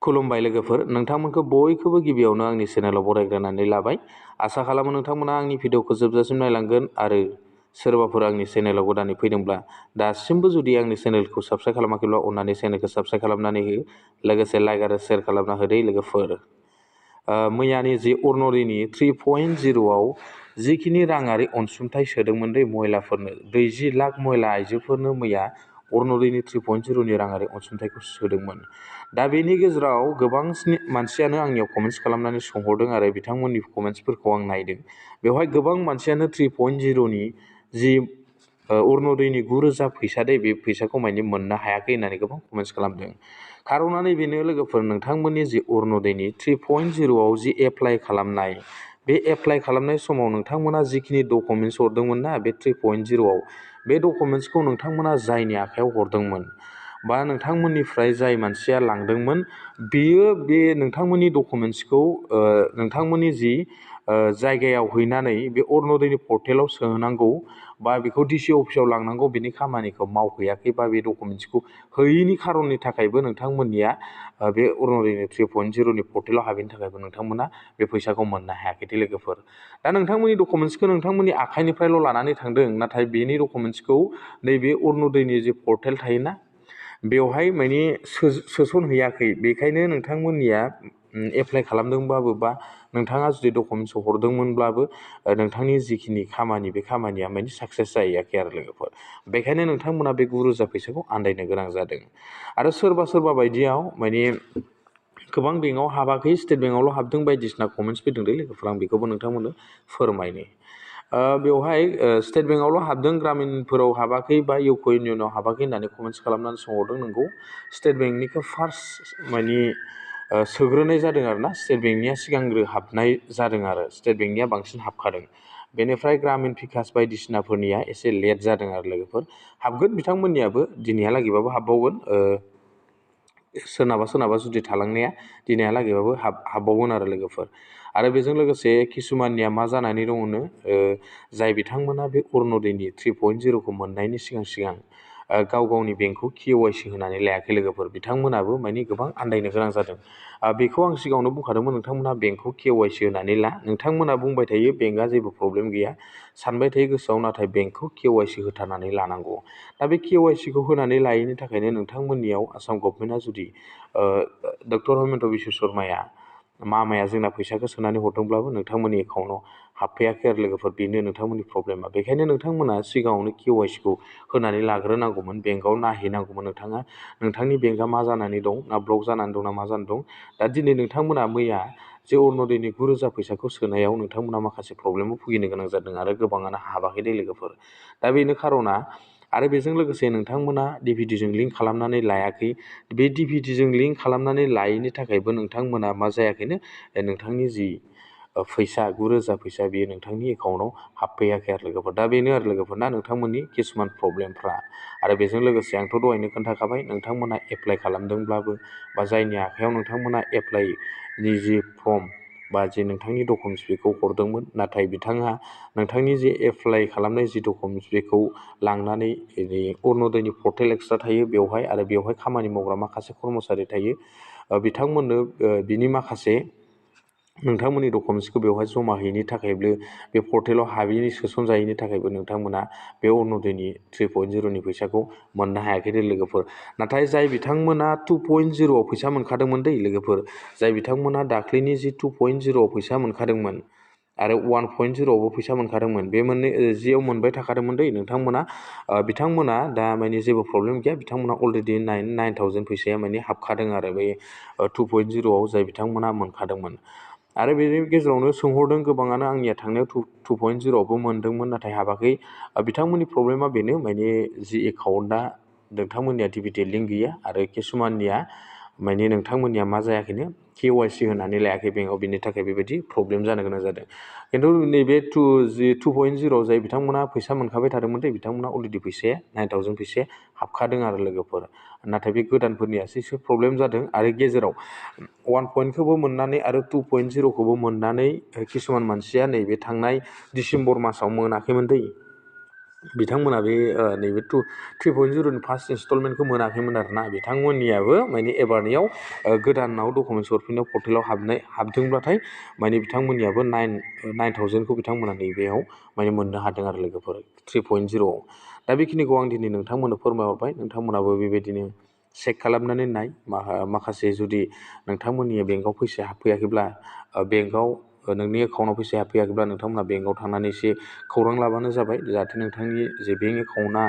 खुलुमबाय लोगोफोर, नोंथांमोनखौ बयखौबो गिबियावनो आंनि चेनेलाव बरायग्रोनानै लाबाय। आसा खालामो नोंथांमोना आंनि भिडिअखौ जोबजासिम नायलांगोन आरो सोरबाफोर आंनि चेनेलाव गोदानै फैदोंब्ला दासिमबो जुदि आंनि चेनेलखौ साबस्क्राइब खालामाखैब्ला अन्नानै चेनेलखौ साबस्क्राइब खालामनानै हो, लोगोसे लाइक आरो शेयार खालामना होदो लोगोफोर। मैयानि जि अरुण'दयनि 3.0आव जिखिनि राङारि अनसुंथाइ सोदोंमोन महिलाफोरनो 30 लाख महिला आइजोफोरनो मैया अरुण'दयनि 3.0नि राङारि अनसुंथाइखौ सोदोंमोन। दा बेनि गेजेराव गोबां मानसियानो आंनियाव कमेन्ट्स खालामनानै सोंहरदों आरो बिथांमोननि कमेन्ट्सफोरखौ आं नायदों। बेवहाय गोबां मानसियानो 3.0नि जि अरुण'दयनि 9,000 फैसा बे फैसाखौ माने मोननो हायाखै होननानै गोबां कमेन्ट्स खालामदों। खारनानो बेनो लोगोफोर, नोंथांमोननि जि अरुण'दयनि 3.0आव जि एप्लाइ खालामनाय, बे एप्लाइ खालामनाय समाव नोंथांमोना जिखिनि डकुमेन्ट्स हरदोंमोन ना बे 3.0आव, बे डकुमेन्ट्सखौ नोंथांमोना जायनि आखायाव हरदोंमोन बा नोंथांमोननिफ्राय जाय मानसिया लांदोंमोन, बेयो बे नोंथांमोननि डकुमेन्ट्सखौ नोंथांमोननि जि जायगायाव हैनानै बे अरुण'दयनि पर्टेलाव सोनांगौ बा बेखौ डिसि अफिसाव लांनांगौ, बेनि खामानिखौ मावहैयाखै बा बे डकुमेन्ट्सखौ होयैनि खारननि थाखायबो नोंथांमोननिया बे अरुण'दयनि 3.0नि पर्टेलाव हाबैनि थाखायबो नोंथांमोना बे फैसाखौ मोननो हायाखै लोगोफोर। दा नोंथांमोननि डकुमेन्ट्सखौ नोंथांमोननि आखाइनिफ्रायल' लानानै थांदों, नाथाय बेनि डकुमेन्ट्सखौ नैबे अरुण'दयनि जे पर्टेल थायोना बेवहाय माने सोसनहैयाखै। बेखायनो नोंथांमोननिया एप्लाइ खालामदोंबाबो बा नोंथाङा जुदि डकुमेन्ट्स हरदोंमोनब्लाबो नोंथांनि जिखिनि खामानि बे खामानिया माने साक्सेस जाहैयाखै आरो लोगोफोर। बेखायनो नोंथांमोना बे 9,000 फैसाखौ आन्दायनो गोनां जादों। आरो सोरबा बायदियाव माने गोबां बेंकआव हाबाखै, स्टेट बेंकआवल' हाबदों बायदिसिना कमेन्ट्स फैदों लोगोफोर। आं बेखौबो नोंथांमोननो फोरमायनो। बेवहाय स्टेट बेंकआवल' हाबदों, ग्रामिनफोराव हाबाखै बा इउक' इउनियनाव हाबाखै होननानै कमेन्ट्स खालामनानै सोंहरदों। नंगौ, स्टेट बेंकनिखौ फार्स्ट माने सोग्रोनाय जादों आरो ना, स्टेट बेंकनिया सिगांग्रो हाबनाय जादों आरो स्टेट बेंकनिया बांसिन हाबखादों। बेनिफ्राय ग्रामिन भिकास बायदिसिनाफोरनिया एसे लेट जादों आरो लोगोफोर। हाबगोन बिथांमोननियाबो, दिनैहालागैबाबो हाबबावगोन। सोरनाबा जुदि थालांनाया दिनैहालागैबाबो हाबबावगोन आरो लोगोफोर। आरो बेजों लोगोसे किसुमाननिया मा जानानै दङनो, जाय बिथांमोना बे अरुण'दयनि 3.0खौ मोननायनि सिगां गाव गावनि बेंकखौ KYC होनानै लायाखै लोगोफोर। बिथांमोनाबो माने गोबां आन्दायनो गोनां जादों। बेखौ आं सिगाङावनो बुंखादोंमोन, नोंथांमोना बेंकखौ KYC होनानै ला। नोंथांमोना बुंबाय थायो बेंकआ जेबो प्रब्लेम गैया, सानबाय थायो गोसोआव, नाथाय बेंकखौ KYC होथारनानै लानांगौ। दा बे KYCखौ होनानै लायैनि थाखायनो नोंथांमोननियाव आसाम गभर्नमेन्टआ जुदि डक्टर हेमन्त बिश्व शर्माया मामाया जोंना फैसाखौ सोनानै हरदोंब्लाबो नोंथांमोननि एकाउन्टआव हाबफैयाखै आरो लोगोफोर। बेनो नोंथांमोननि प्रब्लेमा। बेखायनो नोंथांमोना सिगाङावनो KYCखौ होनानै लाग्रोनांगौमोन, बेंकआव नायहैनांगौमोन। नोंथांनि बेंकआ मा जानानै दं, ना ब्लक जानानै दं ना मा जानानै दं। दा दिनै नोंथांमोना मैया जे अरुण'दयनि 9,000 फैसाखौ सोनायाव नोंथांमोना माखासे प्रब्लेमाव भुगिनो गोनां जादों आरो गोबाङानो हाबाखै लोगोफोर। दा बेनो खार'ना। आरो बेजों लोगोसे नोंथांमोना DVDजों लिंक खालामनानै लायाखै। बे DVDजों लिंक खालामनानै लायैनि थाखायबो नोंथांमोना मा जायाखैनो, नोंथांनि जि फैसा 9,000 फैसा बेयो नोंथांनि एकाउन्टआव हाबफैयाखै आरो लोगोफोर। दा बेनो आरो लोगोफोर ना नोंथांमोननि किसुमान प्रब्लेमफ्रा। आरो बेजों लोगोसे आंथ' दहायनो खोन्थाखाबाय, नोंथांमोना एप्लाइ खालामदोंब्लाबो बा जायनि आखायाव नोंथांमोना एप्लाइनि जि फर्म बा जे नोंथांनि डकुमेन्ट्स बेखौ हरदोंमोन, नाथाय बिथाङा नोंथांनि जे एप्लाइ खालामनाय जि डकुमेन्ट्स बेखौ लांनानै अरुण'दयनि पर्टेल एक्सट्रा थायो बेवहाय, आरो बेवहाय खामानि मावग्रा माखासे कर्मचारि थायो, बिथांमोननो बिनि माखासे नोंथांमोननि डकुमेन्ट्सखौ बेवहाय जमा हैयैनि थाखायबो, बे पर्टेलाव हाबैनि सोसनजायैनि थाखायबो नोंथांमोना बे अरुण'दयनि 3.0नि फैसाखौ मोननो हायाखै लोगोफोर। नाथाय जाय बिथांमोना 2.0आव फैसा मोनखादोंमोन लोगोफोर, जाय बिथांमोना दाख्लैनि जि 2.0आव फैसा मोनखादोंमोन आरो 1.0आवबो फैसा मोनखादोंमोन, बे मोननै जियाव मोनबाय थाखादोंमोन बिथांमोना दा माने जेबो प्रब्लेम गैया। बिथांमोना अलरेडि 9,000 फैसाया माने हाबखादों आरो बे 2.0आव जाय बिथांमोना मोनखादोंमोन। आरो बेनि गेजेरावनो सोंहरदों गोबाङानो, आंनिया थांनायाव 2.0आवबो मोनदोंमोन नाथाय हाबाखै। बिथांमोननि प्रब्लेमा बेनो, माने जि एकाउन्टआ नोंथांमोननिया DVD लिंक गैया, आरो किसुमाननिया माने नोंथांमोननिया मा जायाखैनो, KYC होनानै लायाखै बेंकआव, बेनि थाखाय बेबायदि प्रब्लेम जानो गोनां जादों। खिन्थु नैबे 2.0आव जाय बिथांमोना फैसा मोनखाबाय थादोंमोन बिथांमोना अलरेडि फैसाया 9,000 फैसाया हाबखादों आरो लोगोफोर। नाथाय बे गोदानफोरनियासो एसे प्रब्लेम जादों। आरो गेजेराव 1.खौबो मोननानै आरो 2.0खौबो मोननानै किसुमान मानसिया नैबे थांनाय डिसेम्बर मासाव मोनाखैमोन बिथांमोना बे नैबे 3.0नि फार्स्ट इनस्टलमेन्टखौ मोनाखैमोन आरोना बिथांमोननियाबो माने एबारनियाव गोदानाव डकुमेन्टस हरफिननायाव पर्टेलाव हाबदोंब्लाथाय माने बिथांमोननियाबो 9,000खौ बिथांमोना नैबेयाव माने मोननो हादों आरो लोगोफोर 3.0आव। दा बेखिनिखौ आं दिनै नोंथांमोननो फोरमायहरबाय। नोंथांमोनाबो बेबायदिनो चेक खालामनानै नाय माखासे जुदि नोंथांमोननि बेंकआव फैसा हाबफैयाखैब्ला बेंकआव नोंनि एकाउन्टआव फैसा हाबफैयाखैब्ला नोंथांमोना बेंकआव थांनानै एसे खौरां लाबानो जाबाय जाहाथे नोंथांनि जे बेंक एकाउन्टआ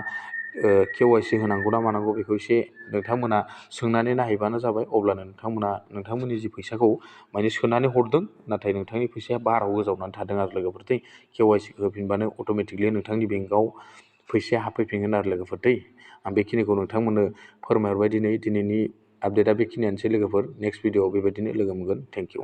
KYC होनांगौ ना मानांगौ बेखौ एसे नोंथांमोना सोंनानै नायहैबानो जाबाय। अब्लानो नोंथांमोननि जि फैसाखौ माने सोनानै हरदों नाथाय नोंथांनि फैसाया बाराव गोजावनानै थादों आरो लोगोफोर KYC होफिनबानो अट'मेटिकलि नोंथांनि बेंकआव फैसाया हाबफैफिनगोन आरो लोगोफोर आं बेखिनिखौ नोंथांमोननो फोरमायहरबाय दिनैनि आपडेटआ बेखिनियानोसै लोगोफोर। नेक्स्ट भिडिअआव बेबायदिनो लोगो मोनगोन। Thank you.